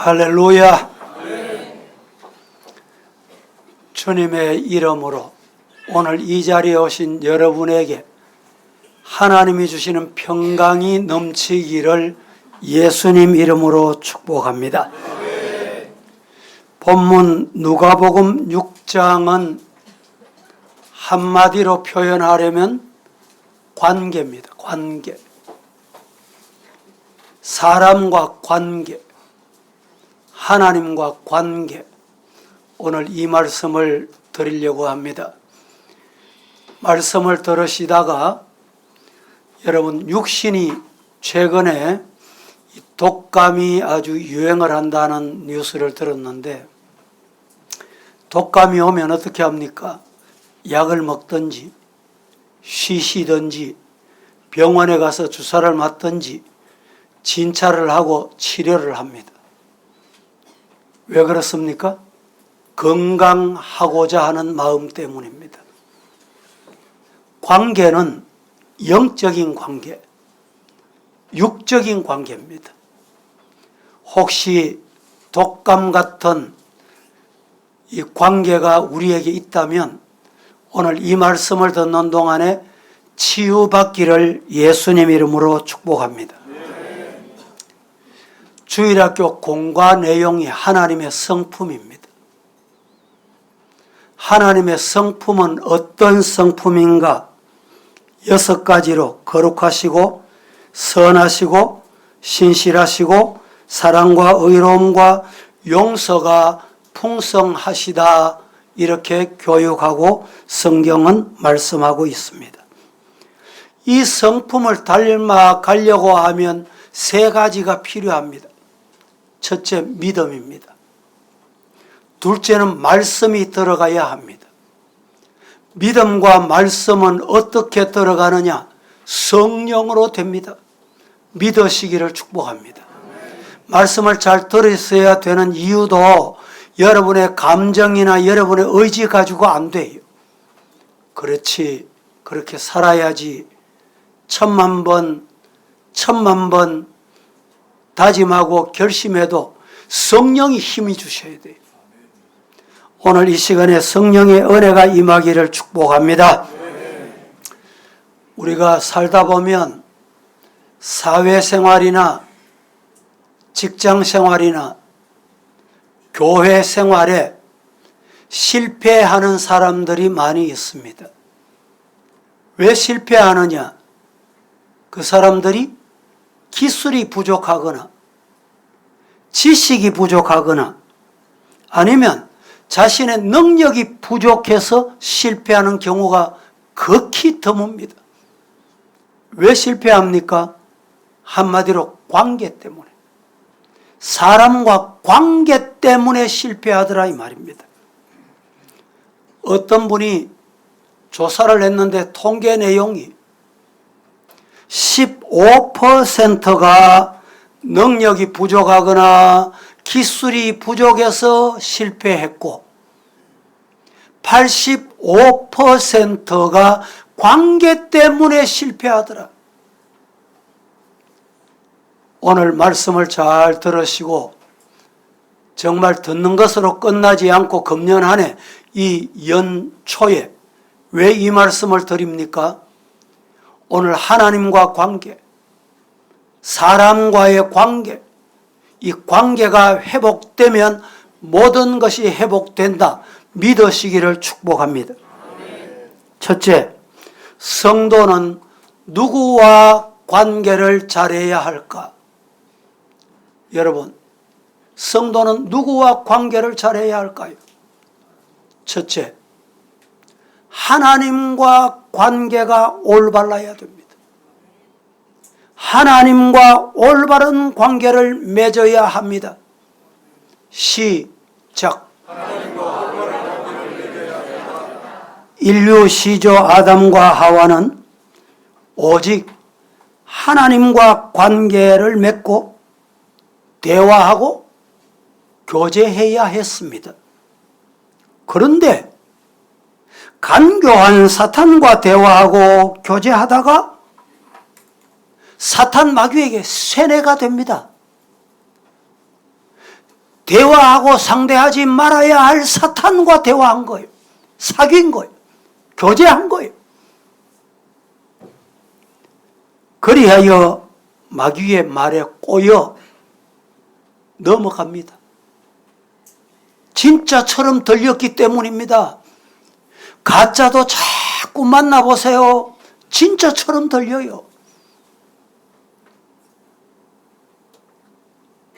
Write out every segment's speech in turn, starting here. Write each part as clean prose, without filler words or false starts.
할렐루야. 주님의 이름으로 오늘 이 자리에 오신 여러분에게 하나님이 주시는 평강이 넘치기를 예수님 이름으로 축복합니다. 본문 누가복음 6장은 한마디로 표현하려면 관계입니다. 관계. 사람과 관계, 하나님과 관계. 오늘 이 말씀을 드리려고 합니다. 말씀을 들으시다가 여러분, 육신이 최근에 독감이 아주 유행을 한다는 뉴스를 들었는데, 독감이 오면 어떻게 합니까? 약을 먹든지 쉬시든지 병원에 가서 주사를 맞든지 진찰을 하고 치료를 합니다. 왜 그렇습니까? 건강하고자 하는 마음 때문입니다. 관계는 영적인 관계, 육적인 관계입니다. 혹시 독감 같은 이 관계가 우리에게 있다면 오늘 이 말씀을 듣는 동안에 치유받기를 예수님 이름으로 축복합니다. 주일학교 공과 내용이 하나님의 성품입니다. 하나님의 성품은 어떤 성품인가? 6가지로 거룩하시고 선하시고 신실하시고 사랑과 의로움과 용서가 풍성하시다, 이렇게 교육하고 성경은 말씀하고 있습니다. 이 성품을 닮아가려고 하면 3가지가 필요합니다. 첫째, 믿음입니다. 둘째는 말씀이 들어가야 합니다. 믿음과 말씀은 어떻게 들어가느냐? 성령으로 됩니다. 믿으시기를 축복합니다. 말씀을 잘 들으셔야 되는 이유도 여러분의 감정이나 여러분의 의지 가지고 안 돼요. 그렇지, 그렇게 살아야지. 10,000번 다짐하고 결심해도 성령이 힘이 주셔야 돼요. 오늘 이 시간에 성령의 은혜가 임하기를 축복합니다. 우리가 살다 보면 사회생활이나 직장생활이나 교회 생활에 실패하는 사람들이 많이 있습니다. 왜 실패하느냐? 그 사람들이 기술이 부족하거나 지식이 부족하거나 아니면 자신의 능력이 부족해서 실패하는 경우가 극히 드뭅니다. 왜 실패합니까? 한마디로 관계 때문에. 사람과 관계 때문에 실패하더라, 이 말입니다. 어떤 분이 조사를 했는데 통계 내용이 15%가 능력이 부족하거나 기술이 부족해서 실패했고 85%가 관계 때문에 실패하더라. 오늘 말씀을 잘 들으시고 정말 듣는 것으로 끝나지 않고 금년 한 해 이 연초에 왜 이 말씀을 드립니까? 오늘 하나님과 관계, 사람과의 관계, 이 관계가 회복되면 모든 것이 회복된다, 믿으시기를 축복합니다. 첫째, 성도는 누구와 관계를 잘해야 할까? 여러분, 성도는 누구와 관계를 잘해야 할까요? 첫째, 하나님과 관계가 올바라야 됩니다. 하나님과 올바른 관계를 맺어야 합니다. 시작. 인류 시조 아담과 하와는 오직 하나님과 관계를 맺고 대화하고 교제해야 했습니다. 그런데 간교한 사탄과 대화하고 교제하다가 사탄 마귀에게 세뇌가 됩니다. 대화하고 상대하지 말아야 할 사탄과 대화한 거예요. 사귄 거예요. 교제한 거예요. 그리하여 마귀의 말에 꼬여 넘어갑니다. 진짜처럼 들렸기 때문입니다. 가짜도 자꾸 만나보세요. 진짜처럼 들려요.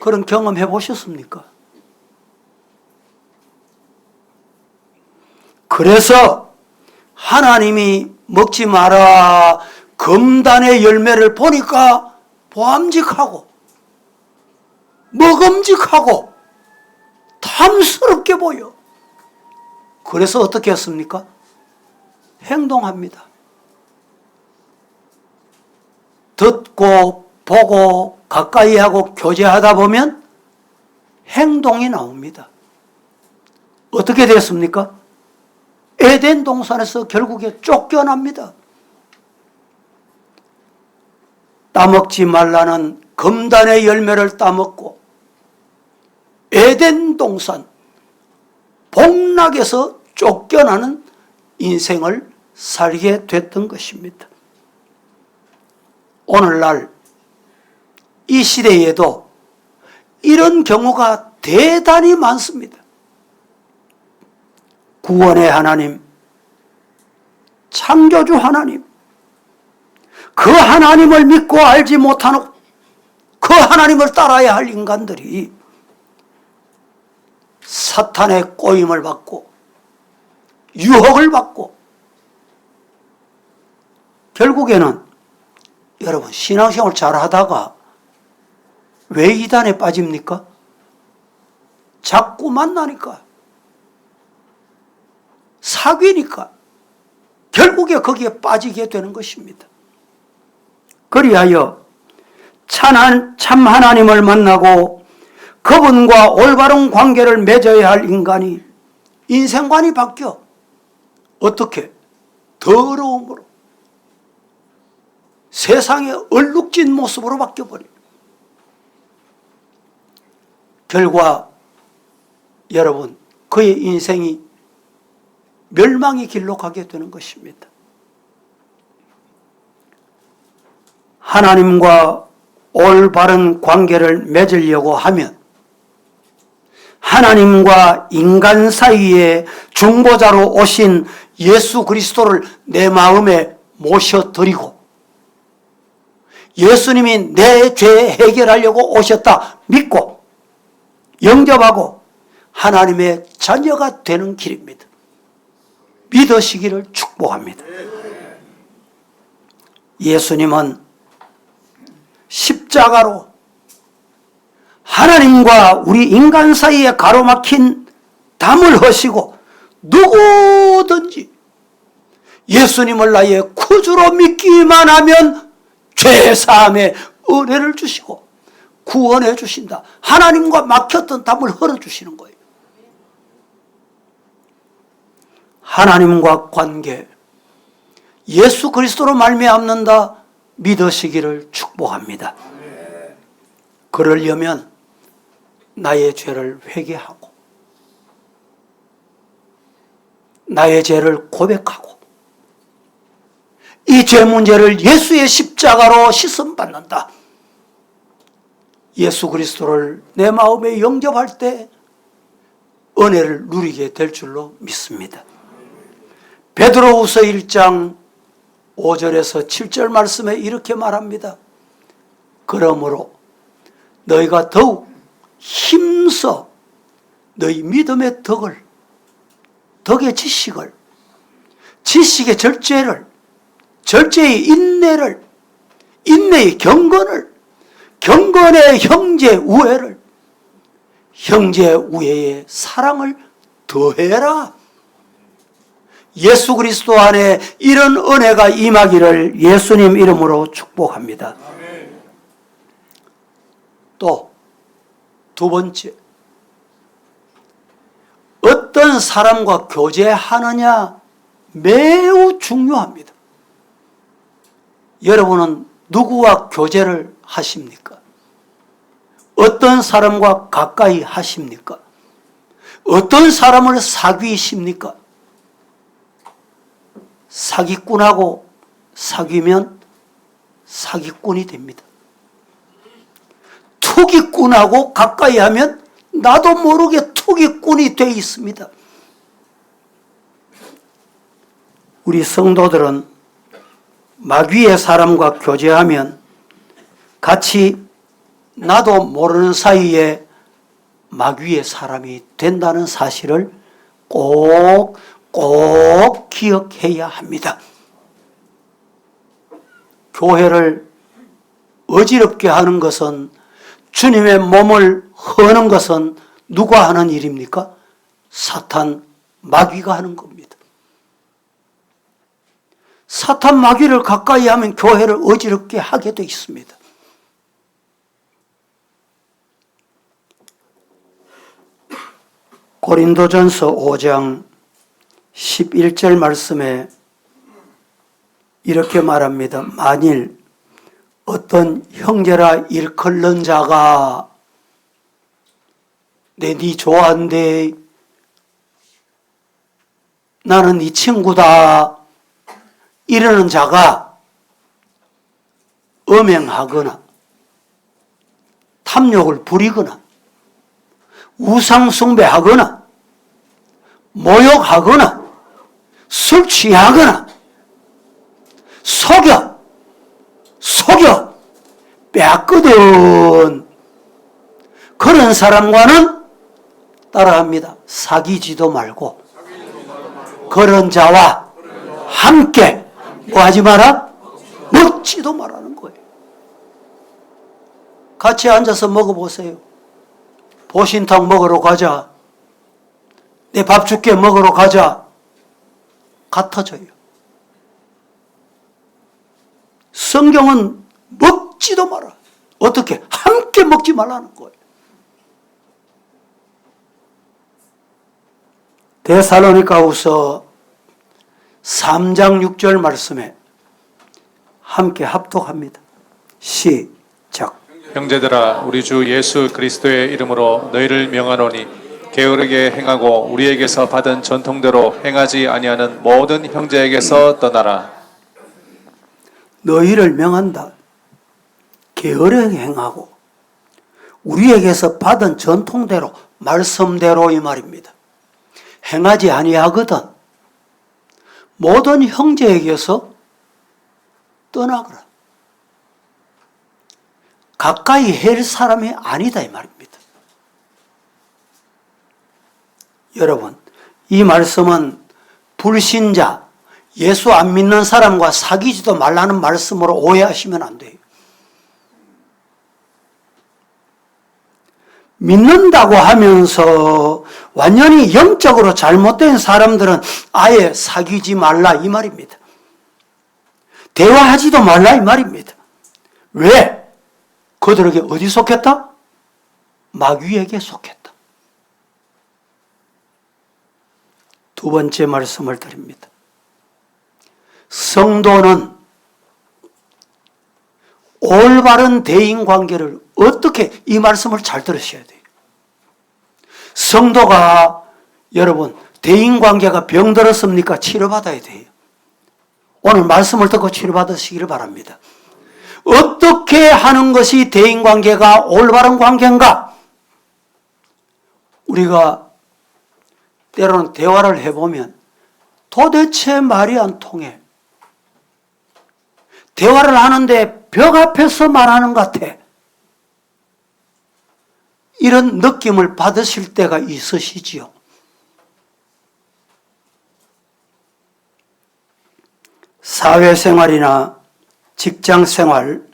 그런 경험 해보셨습니까? 그래서 하나님이 먹지 마라 금단의 열매를 보니까 보암직하고 먹음직하고 탐스럽게 보여. 그래서 어떻게 했습니까? 행동합니다. 듣고 보고 가까이 하고 교제하다 보면 행동이 나옵니다. 어떻게 됐습니까? 에덴 동산에서 결국에 쫓겨납니다. 따먹지 말라는 금단의 열매를 따먹고 에덴 동산 복락에서 쫓겨나는 인생을 살게 됐던 것입니다. 오늘날 이 시대에도 이런 경우가 대단히 많습니다. 구원의 하나님, 창조주 하나님, 그 하나님을 믿고 알지 못하는 그 하나님을 따라야 할 인간들이 사탄의 꼬임을 받고 유혹을 받고 결국에는 여러분 신앙생활 잘하다가 왜 이단에 빠집니까? 자꾸 만나니까 사귀니까 결국에 거기에 빠지게 되는 것입니다. 그리하여 참 하나님을 만나고 그분과 올바른 관계를 맺어야 할 인간이 인생관이 바뀌어. 어떻게? 더러움으로 세상에 얼룩진 모습으로 바뀌어버려요. 결과 여러분 그의 인생이 멸망의 길로 가게 되는 것입니다. 하나님과 올바른 관계를 맺으려고 하면 하나님과 인간 사이에 중보자로 오신 예수 그리스도를 내 마음에 모셔드리고 예수님이 내 죄 해결하려고 오셨다 믿고 영접하고 하나님의 자녀가 되는 길입니다. 믿으시기를 축복합니다. 예수님은 십자가로 하나님과 우리 인간 사이에 가로막힌 담을 허시고 누구든지 예수님을 나의 구주로 믿기만 하면 죄사함의 은혜를 주시고 구원해 주신다. 하나님과 막혔던 담을 헐어주시는 거예요. 하나님과 관계 예수 그리스도로 말미암는다 믿으시기를 축복합니다. 그러려면 나의 죄를 회개하고 나의 죄를 고백하고 이 죄 문제를 예수의 십자가로 씻음받는다. 예수 그리스도를 내 마음에 영접할 때 은혜를 누리게 될 줄로 믿습니다. 베드로후서 1장 5절에서 7절 말씀에 이렇게 말합니다. 그러므로 너희가 더욱 힘써 너희 믿음의 덕을, 덕의 지식을, 지식의 절제를, 절제의 인내를, 인내의 경건을, 경건의 형제 우애를, 형제 우애의 사랑을 더해라. 예수 그리스도 안에 이런 은혜가 임하기를 예수님 이름으로 축복합니다. 또 두 번째, 어떤 사람과 교제하느냐 매우 중요합니다. 여러분은 누구와 교제를 하십니까? 어떤 사람과 가까이 하십니까? 어떤 사람을 사귀십니까? 사기꾼하고 사귀면 사기꾼이 됩니다. 투기꾼하고 가까이 하면 나도 모르게 투기꾼이 돼 있습니다. 우리 성도들은 마귀의 사람과 교제하면 같이 나도 모르는 사이에 마귀의 사람이 된다는 사실을 꼭 기억해야 합니다. 교회를 어지럽게 하는 것은, 주님의 몸을 허는 것은 누가 하는 일입니까? 사탄, 마귀가 하는 겁니다. 사탄, 마귀를 가까이 하면 교회를 어지럽게 하게 돼 있습니다. 고린도전서 5장 11절 말씀에 이렇게 말합니다. 만일 어떤 형제라 일컬는 자가 네 좋아한대, 나는 네 친구다 이러는 자가 음행하거나 탐욕을 부리거나 우상숭배하거나 모욕하거나 술 취하거나 속여 빼앗거든. 그런 사람과는 따라합니다. 사귀지도 말고 그런 자와 함께 뭐하지 마라? 먹지도 말라는 거예요. 같이 앉아서 먹어보세요. 보신탕 먹으러 가자, 내 밥 줄게 먹으러 가자, 같아져요. 성경은 먹지도 마라. 어떻게? 함께 먹지 말라는 거예요. 데살로니가후서 3장 6절 말씀에 함께 합독합니다. 시작. 형제들아, 우리 주 예수 그리스도의 이름으로 너희를 명하노니 게으르게 행하고 우리에게서 받은 전통대로 행하지 아니하는 모든 형제에게서 떠나라. 너희를 명한다. 게으르게 행하고 우리에게서 받은 전통대로, 말씀대로 이 말입니다. 행하지 아니하거든 모든 형제에게서 떠나거라. 가까이 할 사람이 아니다 이 말입니다. 여러분, 이 말씀은 불신자, 예수 안 믿는 사람과 사귀지도 말라는 말씀으로 오해하시면 안 돼요. 믿는다고 하면서 완전히 영적으로 잘못된 사람들은 아예 사귀지 말라 이 말입니다. 대화하지도 말라 이 말입니다. 왜? 그들에게 어디 속했다? 마귀에게 속했다. 두 번째 말씀을 드립니다. 성도는 올바른 대인관계를 어떻게, 이 말씀을 잘 들으셔야 돼요. 성도가, 여러분, 대인관계가 병들었습니까? 치료받아야 돼요. 오늘 말씀을 듣고 치료받으시기를 바랍니다. 어떻게 하는 것이 대인관계가 올바른 관계인가? 우리가 때로는 대화를 해보면 도대체 말이 안 통해. 대화를 하는데 벽 앞에서 말하는 것 같아. 이런 느낌을 받으실 때가 있으시지요. 사회생활이나 직장생활,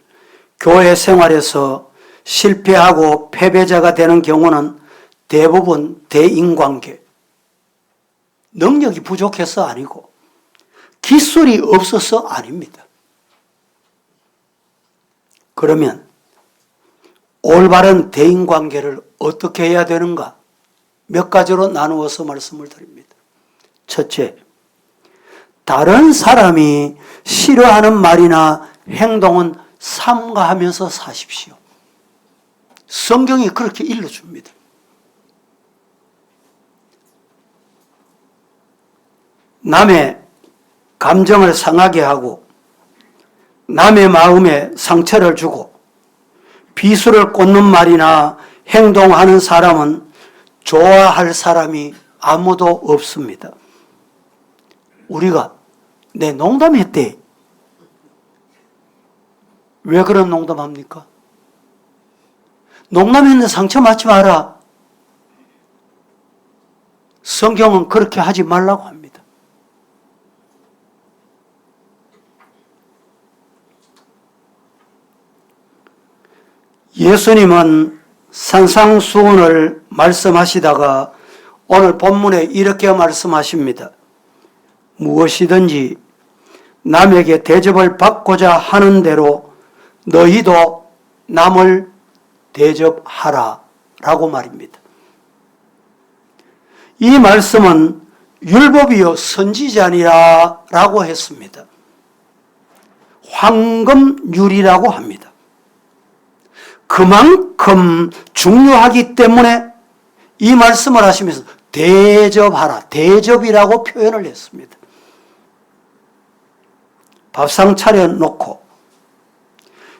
교회생활에서 실패하고 패배자가 되는 경우는 대부분 대인관계, 능력이 부족해서 아니고 기술이 없어서 아닙니다. 그러면 올바른 대인관계를 어떻게 해야 되는가? 몇 가지로 나누어서 말씀을 드립니다. 첫째, 다른 사람이 싫어하는 말이나 행동은 삼가하면서 사십시오. 성경이 그렇게 일러줍니다. 남의 감정을 상하게 하고 남의 마음에 상처를 주고 비수를 꽂는 말이나 행동하는 사람은 좋아할 사람이 아무도 없습니다. 우리가 내 농담했대. 왜 그런 농담합니까? 농담했는데 상처 받지 마라. 성경은 그렇게 하지 말라고 합니다. 예수님은 산상수훈을 말씀하시다가 오늘 본문에 이렇게 말씀하십니다. 무엇이든지 남에게 대접을 받고자 하는 대로 너희도 남을 대접하라 라고 말입니다. 이 말씀은 율법이요 선지자니라 라고 했습니다. 황금률이라고 합니다. 그만큼 중요하기 때문에 이 말씀을 하시면서 대접하라, 대접이라고 표현을 했습니다. 밥상 차려놓고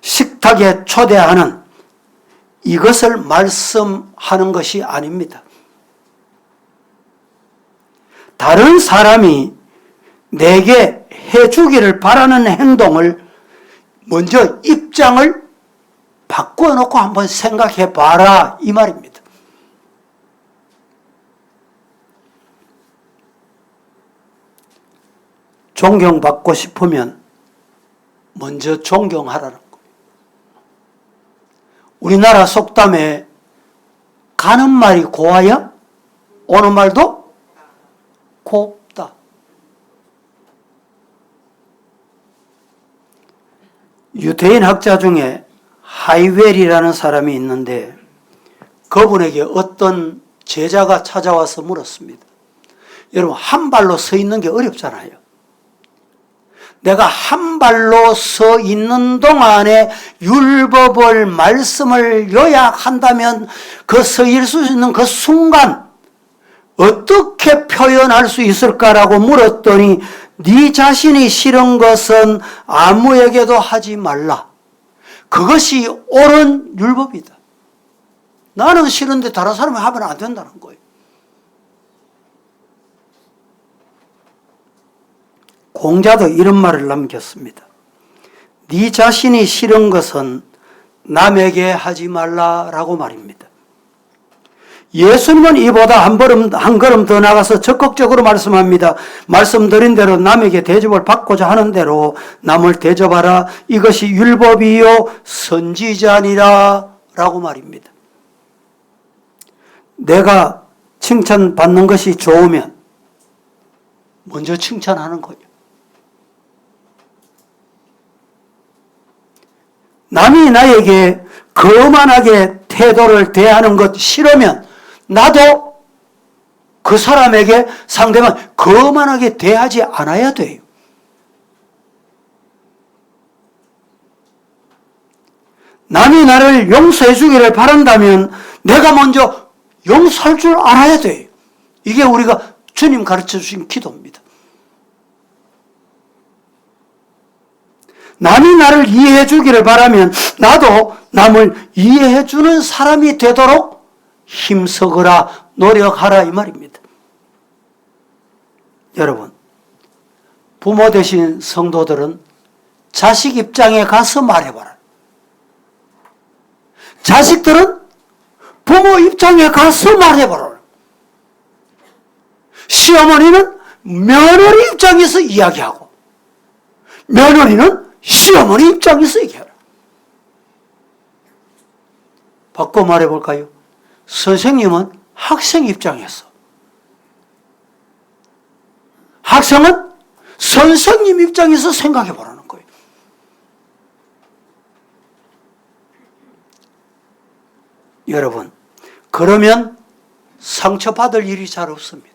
식탁에 초대하는 이것을 말씀하는 것이 아닙니다. 다른 사람이 내게 해주기를 바라는 행동을 먼저 입장을 바꿔놓고 한번 생각해 봐라 이 말입니다. 존경받고 싶으면 먼저 존경하라는 거예요. 우리나라 속담에 가는 말이 고와야 오는 말도 곱다. 유대인 학자 중에 하이웰이라는 사람이 있는데 그분에게 어떤 제자가 찾아와서 물었습니다. 여러분, 한 발로 서 있는 게 어렵잖아요. 내가 한 발로 서 있는 동안에 율법을 말씀을 요약한다면 그 서 있을 수 있는 그 순간 어떻게 표현할 수 있을까라고 물었더니 네 자신이 싫은 것은 아무에게도 하지 말라. 그것이 옳은 율법이다. 나는 싫은데 다른 사람이 하면 안 된다는 거예요. 공자도 이런 말을 남겼습니다. 네 자신이 싫은 것은 남에게 하지 말라라고 말입니다. 예수님은 이보다 한 걸음 더 나가서 적극적으로 말씀합니다. 말씀드린 대로 남에게 대접을 받고자 하는 대로 남을 대접하라. 이것이 율법이요 선지자니라 라고 말입니다. 내가 칭찬받는 것이 좋으면 먼저 칭찬하는 거예요. 남이 나에게 거만하게 태도를 대하는 것 싫으면 나도 그 사람에게 상대방 거만하게 대하지 않아야 돼요. 남이 나를 용서해 주기를 바란다면 내가 먼저 용서할 줄 알아야 돼요. 이게 우리가 주님 가르쳐 주신 기도입니다. 남이 나를 이해해 주기를 바라면 나도 남을 이해해 주는 사람이 되도록 힘쓰거라, 노력하라 이 말입니다. 여러분, 부모 되신 성도들은 자식 입장에 가서 말해봐라. 자식들은 부모 입장에 가서 말해봐라. 시어머니는 며느리 입장에서 이야기하고 며느리는 시어머니 입장에서 얘기하라. 바꿔 말해볼까요? 선생님은 학생 입장에서, 학생은 선생님 입장에서 생각해 보라는 거예요. 여러분, 그러면 상처받을 일이 잘 없습니다.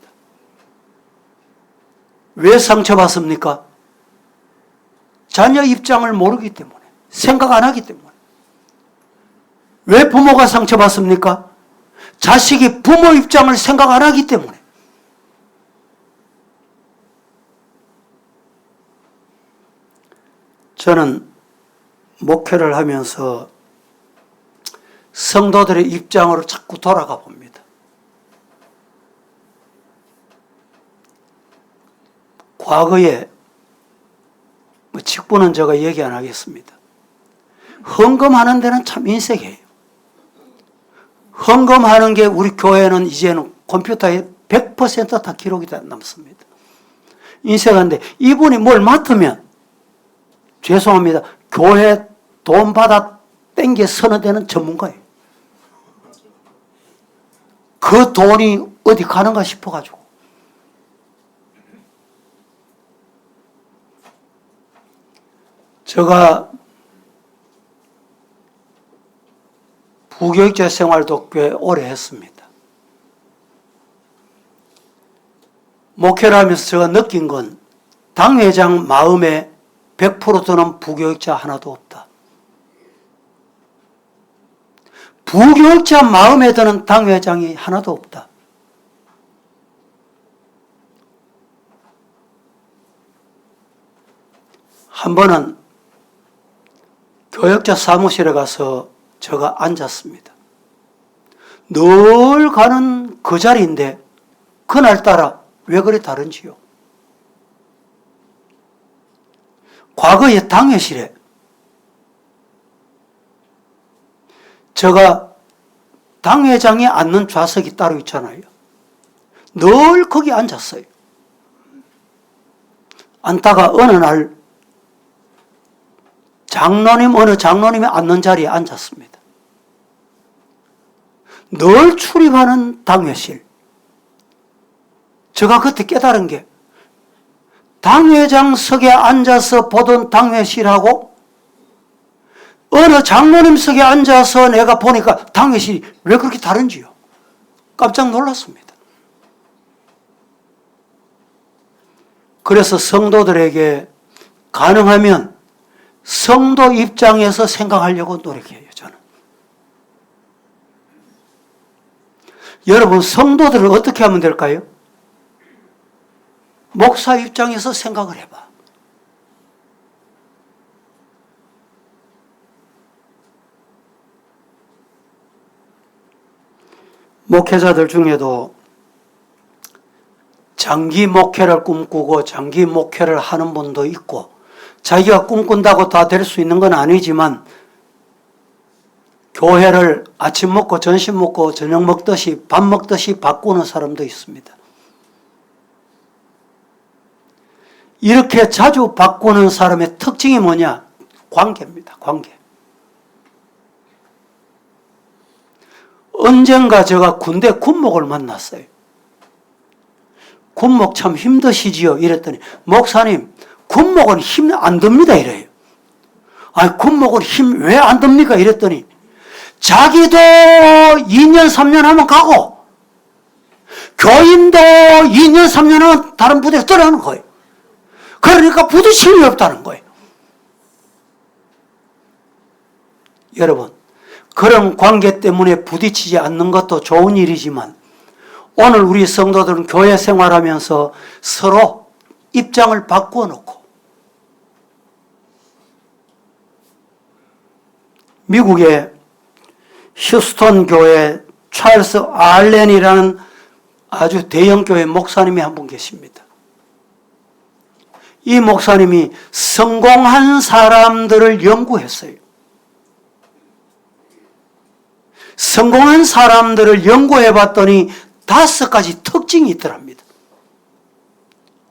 왜 상처받습니까? 자녀 입장을 모르기 때문에, 생각 안 하기 때문에. 왜 부모가 상처받습니까? 자식이 부모 입장을 생각 안 하기 때문에. 저는 목회를 하면서 성도들의 입장으로 자꾸 돌아가 봅니다. 과거에 직분은 제가 얘기 안 하겠습니다. 헌금하는 데는 참 인색해요. 헌금하는 게 우리 교회는 이제는 컴퓨터에 100% 다 기록이 다 남습니다. 인색한데 이분이 뭘 맡으면 죄송합니다. 교회 돈 받아 땡겨 서는 데는 전문가예요. 그 돈이 어디 가는가 싶어가지고. 제가 부교육자 생활도 꽤 오래 했습니다. 목회를 하면서 제가 느낀 건 당회장 마음에 100% 드는 부교육자 하나도 없다. 부교육자 마음에 드는 당회장이 하나도 없다. 한 번은 교육자 사무실에 가서 제가 앉았습니다. 늘 가는 그 자리인데 그날따라 왜 그리 다른지요? 과거에 당회실에 제가 당회장이 앉는 좌석이 따로 있잖아요. 늘 거기 앉았어요. 앉다가 어느 날 어느 장로님이 앉는 자리에 앉았습니다. 늘 출입하는 당회실. 제가 그때 깨달은 게 당회장석에 앉아서 보던 당회실하고 어느 장로님석에 앉아서 내가 보니까 당회실이 왜 그렇게 다른지요? 깜짝 놀랐습니다. 그래서 성도들에게 가능하면 성도 입장에서 생각하려고 노력해요, 저는. 여러분, 성도들은 어떻게 하면 될까요? 목사 입장에서 생각을 해봐. 목회자들 중에도 장기 목회를 꿈꾸고 장기 목회를 하는 분도 있고 자기가 꿈꾼다고 다 될 수 있는 건 아니지만 교회를 아침 먹고 점심 먹고 저녁 먹듯이 밥 먹듯이 바꾸는 사람도 있습니다. 이렇게 자주 바꾸는 사람의 특징이 뭐냐? 관계입니다. 관계. 언젠가 제가 군대 군목을 만났어요. 군목 참 힘드시지요? 이랬더니 목사님 군목은 힘 안 듭니다 이래요. 아니 군목은 힘 왜 안 듭니까? 이랬더니 자기도 2년 3년 하면 가고 교인도 2년 3년 하면 다른 부대에 떠나는 거예요. 그러니까 부딪힘이 없다는 거예요. 여러분, 그런 관계 때문에 부딪히지 않는 것도 좋은 일이지만 오늘 우리 성도들은 교회 생활하면서 서로 입장을 바꾸어 놓고 미국의 휴스턴 교회 찰스 알렌이라는 아주 대형 교회 목사님이 한 분 계십니다. 이 목사님이 성공한 사람들을 연구했어요. 성공한 사람들을 연구해 봤더니 5가지 특징이 있더랍니다.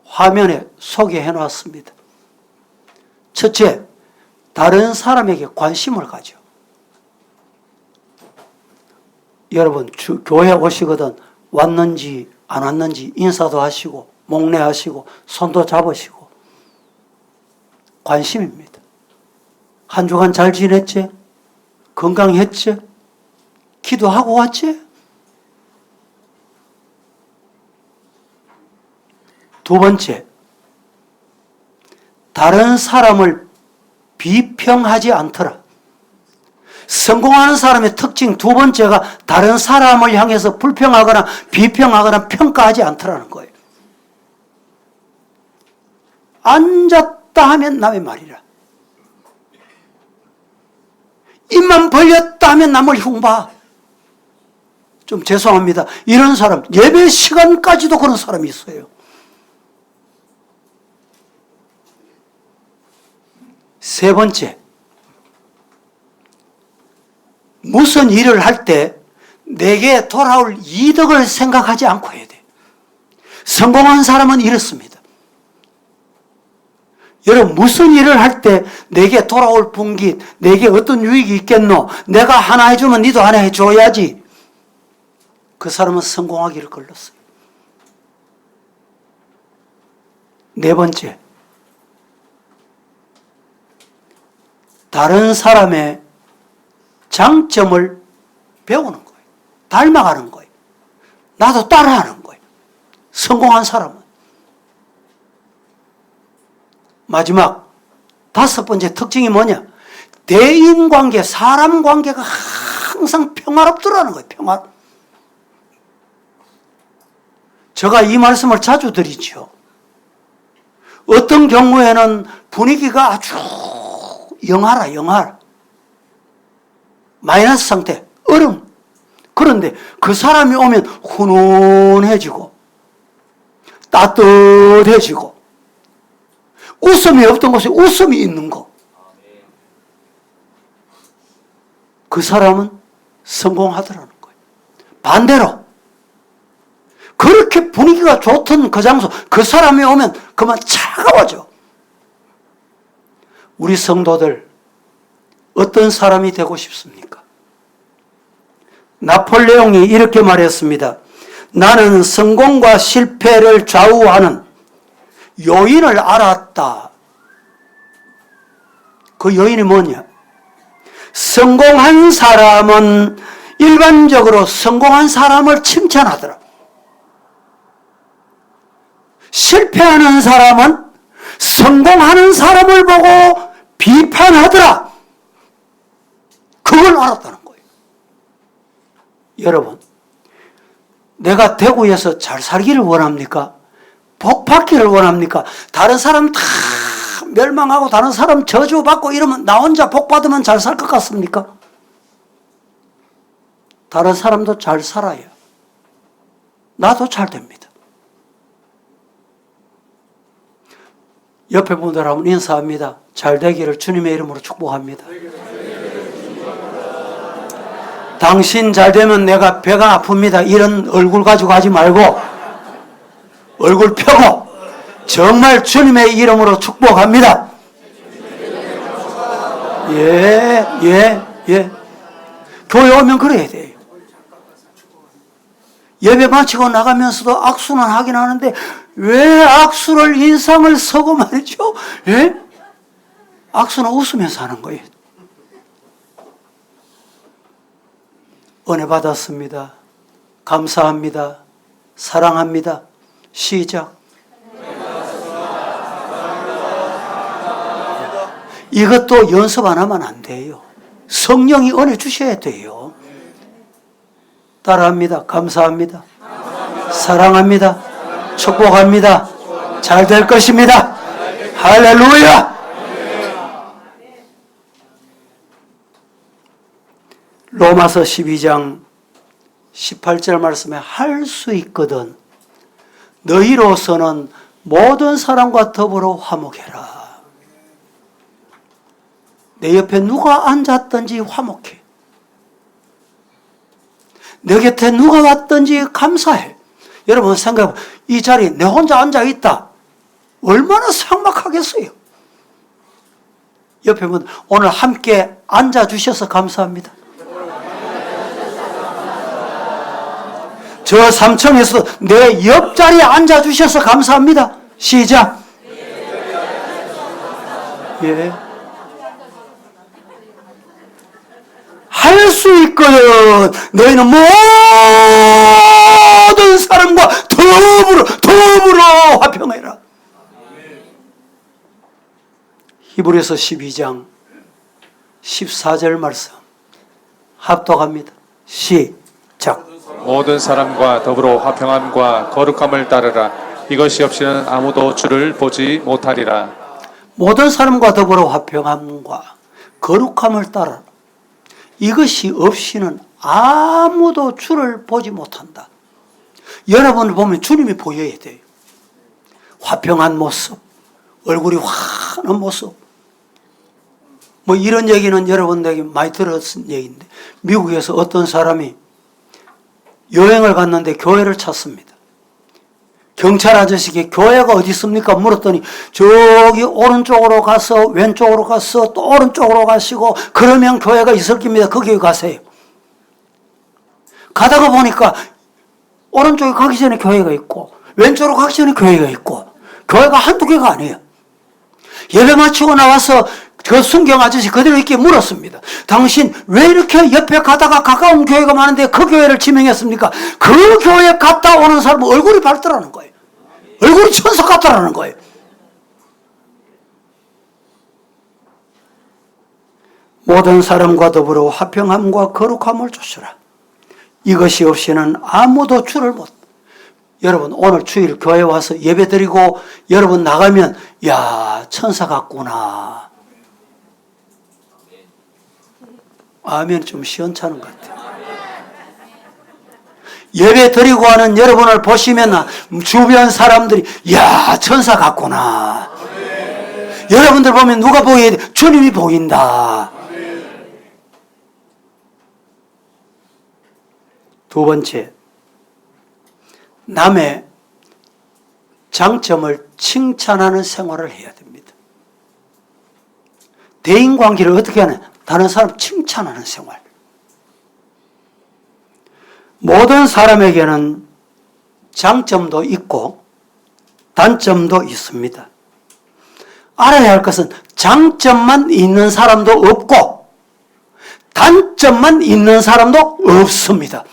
화면에 소개해 놨습니다. 첫째, 다른 사람에게 관심을 가져. 여러분, 교회 오시거든 왔는지 안 왔는지 인사도 하시고 목례하시고 손도 잡으시고 관심입니다. 한 주간 잘 지냈지? 건강했지? 기도하고 왔지? 두 번째, 다른 사람을 비평하지 않더라. 성공하는 사람의 특징 두 번째가 다른 사람을 향해서 불평하거나 비평하거나 평가하지 않더라는 거예요. 앉았다 하면 남의 말이라. 입만 벌렸다 하면 남을 흉봐. 좀 죄송합니다. 이런 사람, 예배 시간까지도 그런 사람이 있어요. 세 번째, 무슨 일을 할 때 내게 돌아올 이득을 생각하지 않고 해야 돼. 성공한 사람은 이렇습니다. 여러분, 무슨 일을 할 때 내게 돌아올 분기, 내게 어떤 유익이 있겠노? 내가 하나 해주면 니도 하나 해줘야지. 그 사람은 성공하기를 걸렀어요. 네 번째, 다른 사람의 장점을 배우는 거예요. 닮아가는 거예요. 나도 따라하는 거예요. 성공한 사람은. 마지막 다섯 번째 특징이 뭐냐? 대인관계, 사람 관계가 항상 평화롭더라는 거예요. 평화. 제가 이 말씀을 자주 드리죠. 어떤 경우에는 분위기가 아주 영하라. 마이너스 상태, 얼음. 그런데 그 사람이 오면 훈훈해지고 따뜻해지고 웃음이 없던 곳에 웃음이 있는 거. 그 사람은 성공하더라는 거예요. 반대로 그렇게 분위기가 좋던 그 장소, 그 사람이 오면 그만 차가워져. 우리 성도들 어떤 사람이 되고 싶습니까? 나폴레옹이 이렇게 말했습니다. 나는 성공과 실패를 좌우하는 요인을 알았다. 그 요인이 뭐냐? 성공한 사람은 일반적으로 성공한 사람을 칭찬하더라. 실패하는 사람은 성공하는 사람을 보고 비판하더라. 그걸 알았다는 거예요. 여러분, 내가 대구에서 잘 살기를 원합니까? 복 받기를 원합니까? 다른 사람 다 멸망하고 다른 사람 저주받고 이러면 나 혼자 복 받으면 잘 살 것 같습니까? 다른 사람도 잘 살아야 나도 잘 됩니다. 옆에 분들하고 인사합니다. 잘 되기를 주님의 이름으로 축복합니다. 당신 잘 되면 내가 배가 아픕니다. 이런 얼굴 가지고 하지 말고 얼굴 펴고 정말 주님의 이름으로 축복합니다. 예. 교회 오면 그래야 돼요. 예배 마치고 나가면서도 악수는 하긴 하는데 왜 악수를 인상을 쓰고 말이죠? 예? 악수는 웃으면서 하는 거예요. 은혜 받았습니다. 감사합니다. 사랑합니다. 시작. 이것도 연습 안 하면 안 돼요. 성령이 은혜 주셔야 돼요. 따라합니다. 감사합니다. 사랑합니다. 축복합니다. 잘 될 것입니다. 할렐루야! 로마서 12장 18절 말씀에 할 수 있거든 너희로서는 모든 사람과 더불어 화목해라. 내 옆에 누가 앉았든지 화목해. 내 곁에 누가 왔든지 감사해. 여러분 생각해, 이 자리에 내 혼자 앉아있다. 얼마나 삭막하겠어요. 옆에 분 오늘 함께 앉아주셔서 감사합니다. 저 3층에서 내 옆자리에 앉아주셔서 감사합니다. 시작. 예. 할 수 있거든. 너희는 모든 사람과 더불어 화평해라. 히브리서 12장 14절 말씀. 합독합니다. 시작. 모든 사람과 더불어 화평함과 거룩함을 따르라. 이것이 없이는 아무도 주를 보지 못하리라. 모든 사람과 더불어 화평함과 거룩함을 따라 이것이 없이는 아무도 주를 보지 못한다. 여러분을 보면 주님이 보여야 돼요. 화평한 모습, 얼굴이 환한 모습. 뭐 이런 얘기는 여러분들에게 많이 들었은 얘기인데, 미국에서 어떤 사람이 여행을 갔는데 교회를 찾습니다. 경찰 아저씨에게 교회가 어디 있습니까? 물었더니 저기 오른쪽으로 가서 왼쪽으로 가서 또 오른쪽으로 가시고 그러면 교회가 있을 겁니다. 거기 가세요. 가다가 보니까 오른쪽에 가기 전에 교회가 있고 왼쪽으로 가기 전에 교회가 있고 교회가 한두 개가 아니에요. 예배 마치고 나와서 그 순경 아저씨 그대로 이렇게 물었습니다. 당신 왜 이렇게 옆에 가다가 가까운 교회가 많은데 그 교회를 지명했습니까? 그 교회 갔다 오는 사람은 얼굴이 밝더라는 거예요. 얼굴이 천사 같더라는 거예요. 모든 사람과 더불어 화평함과 거룩함을 주시라. 이것이 없이는 아무도 주를 못. 여러분 오늘 주일 교회 와서 예배 드리고 여러분 나가면 야 천사 같구나. 아멘. 좀 시원찮은 것 같아요. 예배 드리고 하는 여러분을 보시면 주변 사람들이 야 천사 같구나. 여러분들 보면 누가 보여야 돼? 주님이 보인다. 두 번째, 남의 장점을 칭찬하는 생활을 해야 됩니다. 대인관계를 어떻게 하냐? 다른 사람 칭찬하는 생활. 모든 사람에게는 장점도 있고 단점도 있습니다. 알아야 할 것은 장점만 있는 사람도 없고 단점만 있는 사람도 없습니다.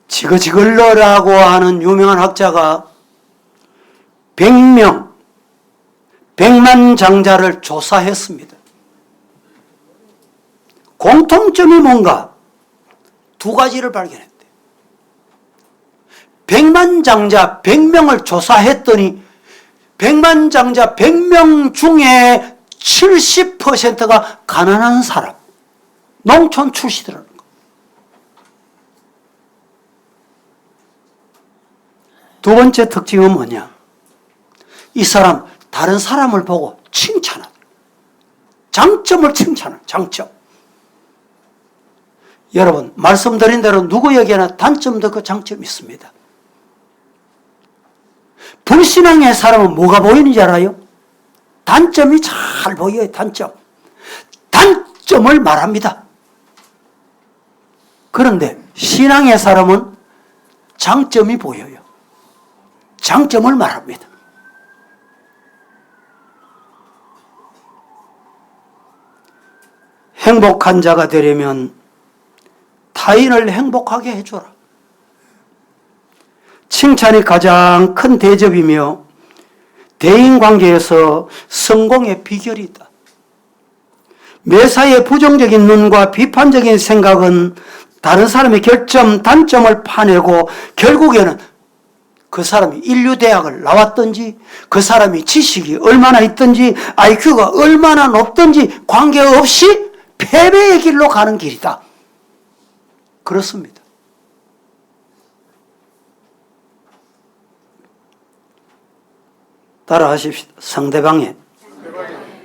지그지글러라고 하는 유명한 학자가 100만 장자를 조사했습니다. 공통점이 뭔가? 두 가지를 발견했대요. 100만 장자 100명을 조사했더니 100만 장자 100명 중에 70%가 가난한 사람, 농촌 출신이라는 거. 두 번째 특징은 뭐냐? 이 사람 다른 사람을 보고 칭찬하다. 장점을 칭찬하는 장점. 여러분 말씀드린 대로 누구에게나 단점도 있고 장점이 있습니다. 불신앙의 사람은 뭐가 보이는지 알아요? 단점이 잘 보여요. 단점. 단점을 말합니다. 그런데 신앙의 사람은 장점이 보여요. 장점을 말합니다. 행복한 자가 되려면 타인을 행복하게 해줘라. 칭찬이 가장 큰 대접이며 대인관계에서 성공의 비결이다. 매사에 부정적인 눈과 비판적인 생각은 다른 사람의 결점, 단점을 파내고 결국에는 그 사람이 인류대학을 나왔든지 그 사람이 지식이 얼마나 있든지 IQ가 얼마나 높든지 관계없이 패배의 길로 가는 길이다. 그렇습니다. 따라하십시오. 상대방의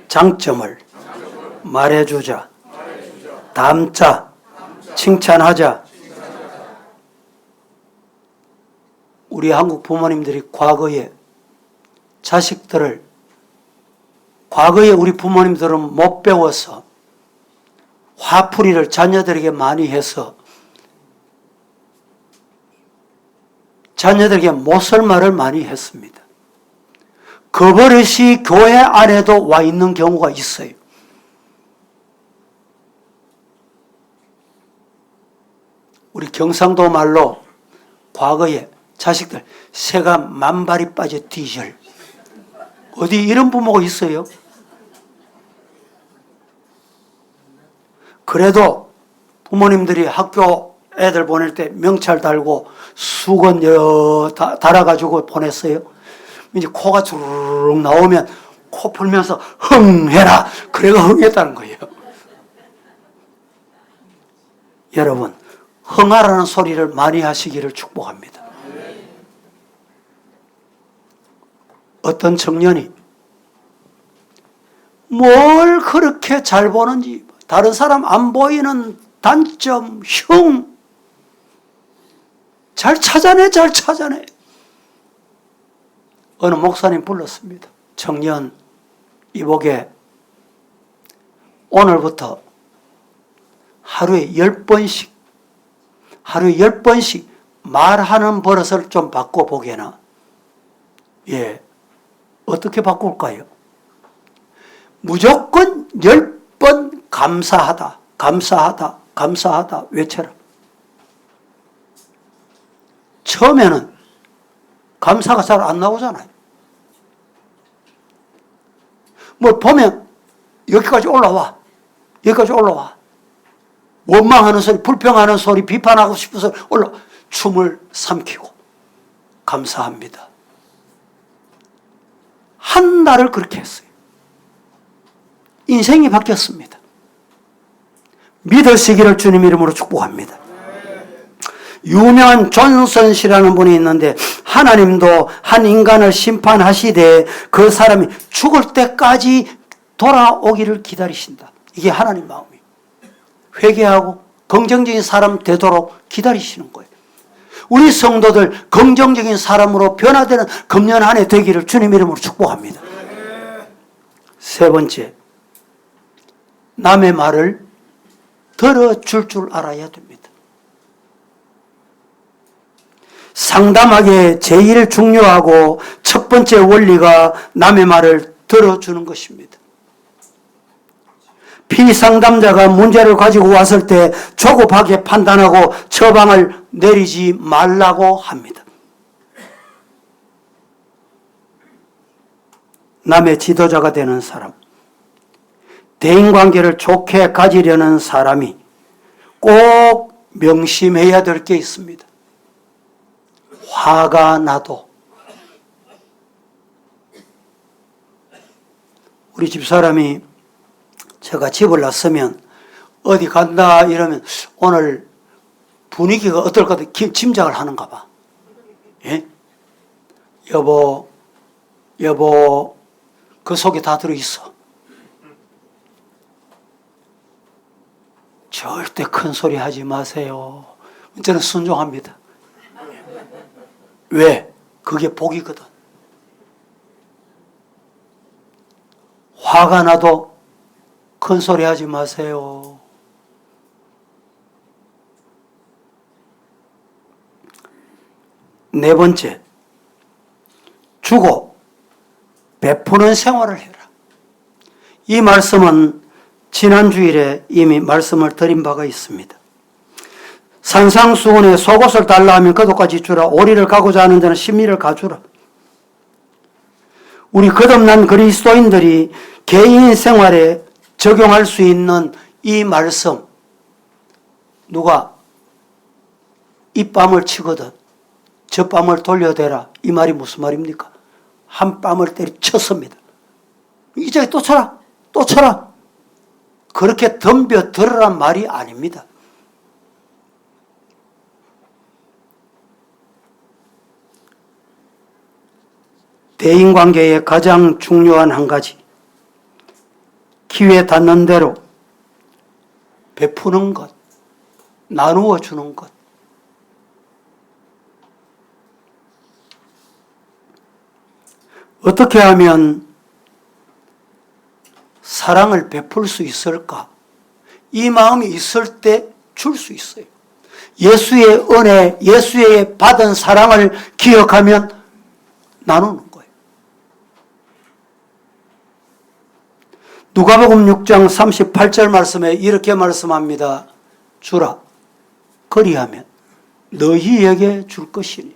장점을 말해주자. 담자. 칭찬하자. 우리 한국 부모님들이 과거에 자식들을 과거에 우리 부모님들은 못 배워서 화풀이를 자녀들에게 많이 해서 자녀들에게 못쓸 말을 많이 했습니다. 그 버릇이 교회 안에도 와 있는 경우가 있어요. 우리 경상도 말로 과거에 자식들 새가 만발이 빠져 뒤절. 어디 이런 부모가 있어요? 그래도 부모님들이 학교 애들 보낼 때 명찰 달고 수건 달아가지고 보냈어요. 이제 코가 주르륵 나오면 코 풀면서 흥해라. 그래가 흥했다는 거예요. 여러분, 흥하라는 소리를 많이 하시기를 축복합니다. 어떤 청년이 뭘 그렇게 잘 보는지, 다른 사람 안 보이는 단점, 흉, 잘 찾아내. 어느 목사님 불렀습니다. 청년, 이보게 오늘부터 하루에 10번씩 말하는 버릇을 좀 바꿔보게나. 예, 어떻게 바꿀까요? 무조건 10번 감사하다 외쳐라. 처음에는 감사가 잘 안 나오잖아요. 뭐 보면 여기까지 올라와. 원망하는 소리, 불평하는 소리, 비판하고 싶어서 춤을 삼키고 감사합니다. 한 달을 그렇게 했어요. 인생이 바뀌었습니다. 믿으시기를 주님 이름으로 축복합니다. 유명한 존슨 씨라는 분이 있는데, 하나님도 한 인간을 심판하시되 그 사람이 죽을 때까지 돌아오기를 기다리신다. 이게 하나님 마음이에요. 회개하고 긍정적인 사람 되도록 기다리시는 거예요. 우리 성도들 긍정적인 사람으로 변화되는 금년 한 해 되기를 주님 이름으로 축복합니다. 세 번째, 남의 말을 들어줄 줄 알아야 됩니다. 상담하기에 제일 중요하고 첫 번째 원리가 남의 말을 들어주는 것입니다. 피상담자가 문제를 가지고 왔을 때 조급하게 판단하고 처방을 내리지 말라고 합니다. 남의 지도자가 되는 사람, 대인관계를 좋게 가지려는 사람이 꼭 명심해야 될 게 있습니다. 화가 나도. 우리 집사람이 제가 집을 났으면 어디 간다 이러면 오늘 분위기가 어떨까 짐작을 하는가 봐. 예? 여보, 그 속에 다 들어있어. 절대 큰 소리 하지 마세요. 저는 순종합니다. 왜? 그게 복이거든. 화가 나도 큰 소리 하지 마세요. 네 번째, 주고 베푸는 생활을 해라. 이 말씀은 지난 주일에 이미 말씀을 드린 바가 있습니다. 산상수훈에 속옷을 달라 하면 겉옷까지 주라. 오리를 가고자 하는 자는 심리를 가주라. 우리 거듭난 그리스도인들이 개인 생활에 적용할 수 있는 이 말씀, 누가 이 뺨을 치거든 저 뺨을 돌려대라. 이 말이 무슨 말입니까? 한 뺨을 때려쳤습니다. 이제 또 쳐라. 그렇게 덤벼 들으란 말이 아닙니다. 대인관계의 가장 중요한 한 가지, 기회 닿는 대로 베푸는 것, 나누어 주는 것. 어떻게 하면 사랑을 베풀 수 있을까? 이 마음이 있을 때 줄 수 있어요. 예수의 은혜, 예수의 받은 사랑을 기억하면 나누는 거예요. 누가복음 6장 38절 말씀에 이렇게 말씀합니다. 주라. 그리하면 너희에게 줄 것이니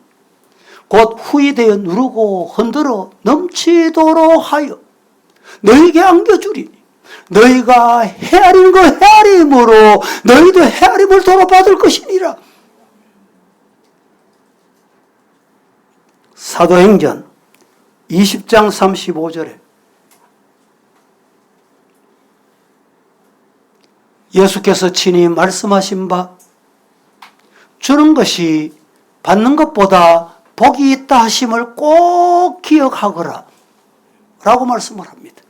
곧 후이되어 누르고 흔들어 넘치도록 하여 너희에게 안겨주리니 너희가 헤아리는 거 헤아림으로 너희도 헤아림을 돌아받을 것이니라. 사도행전 20장 35절에 예수께서 친히 말씀하신 바 주는 것이 받는 것보다 복이 있다 하심을 꼭 기억하거라 라고 말씀을 합니다.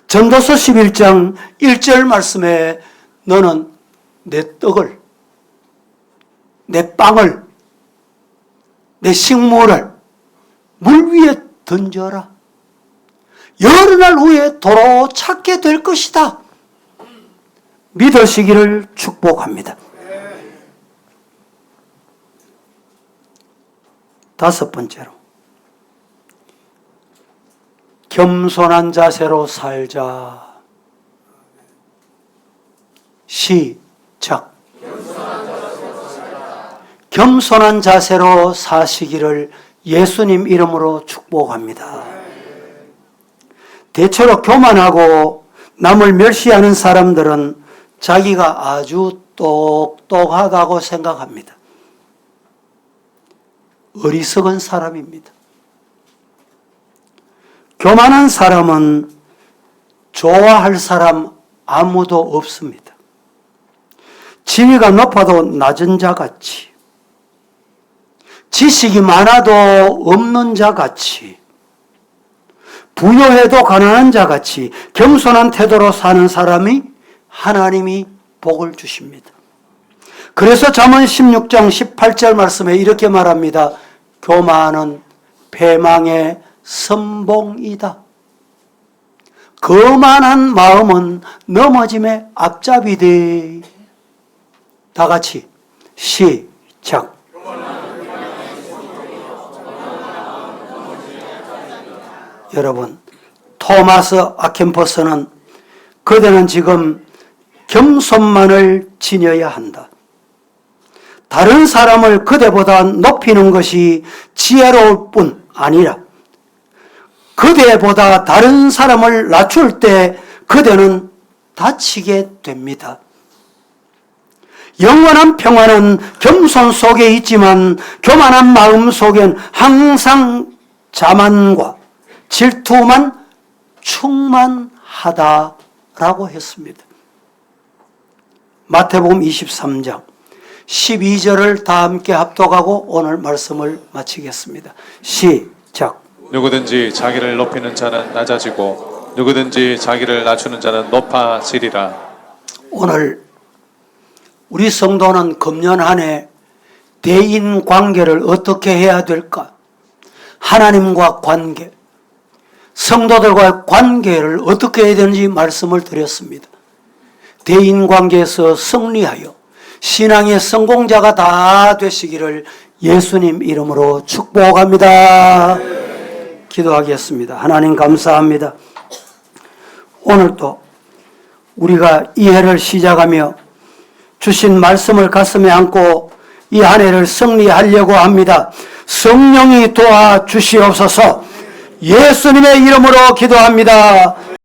전도서 11장 1절 말씀에 너는 내 떡을, 내 빵을, 내 식물을 물 위에 던져라. 여러 날 후에 도로 찾게 될 것이다. 믿으시기를 축복합니다. 다섯 번째로, 겸손한 자세로 살자. 시작. 겸손한 자세로 사시기를 예수님 이름으로 축복합니다. 대체로 교만하고 남을 멸시하는 사람들은 자기가 아주 똑똑하다고 생각합니다. 어리석은 사람입니다. 교만한 사람은 좋아할 사람 아무도 없습니다. 지위가 높아도 낮은 자같이, 지식이 많아도 없는 자같이, 부유해도 가난한 자같이 겸손한 태도로 사는 사람이 하나님이 복을 주십니다. 그래서 잠언 16장 18절 말씀에 이렇게 말합니다. 교만은 패망의 선봉이다. 거만한 마음은 넘어짐의 앞잡이되. 다 같이 시작. 여러분, 토마스 아켄퍼스는 그대는 지금 겸손만을 지녀야 한다. 다른 사람을 그대보다 높이는 것이 지혜로울 뿐 아니라 그대보다 다른 사람을 낮출 때 그대는 다치게 됩니다. 영원한 평화는 겸손 속에 있지만 교만한 마음 속엔 항상 자만과 질투만 충만하다라고 했습니다. 마태복음 23장 12절을 다 함께 합독하고 오늘 말씀을 마치겠습니다. 시작. 누구든지 자기를 높이는 자는 낮아지고 누구든지 자기를 낮추는 자는 높아지리라. 오늘 우리 성도는 금년 한 해 대인 관계를 어떻게 해야 될까? 하나님과 관계, 성도들과의 관계를 어떻게 해야 되는지 말씀을 드렸습니다. 대인 관계에서 승리하여 신앙의 성공자가 다 되시기를 예수님 이름으로 축복합니다. 기도하겠습니다. 하나님 감사합니다. 오늘도 우리가 이 해를 시작하며 주신 말씀을 가슴에 안고 이 한 해를 승리하려고 합니다. 성령이 도와주시옵소서. 예수님의 이름으로 기도합니다.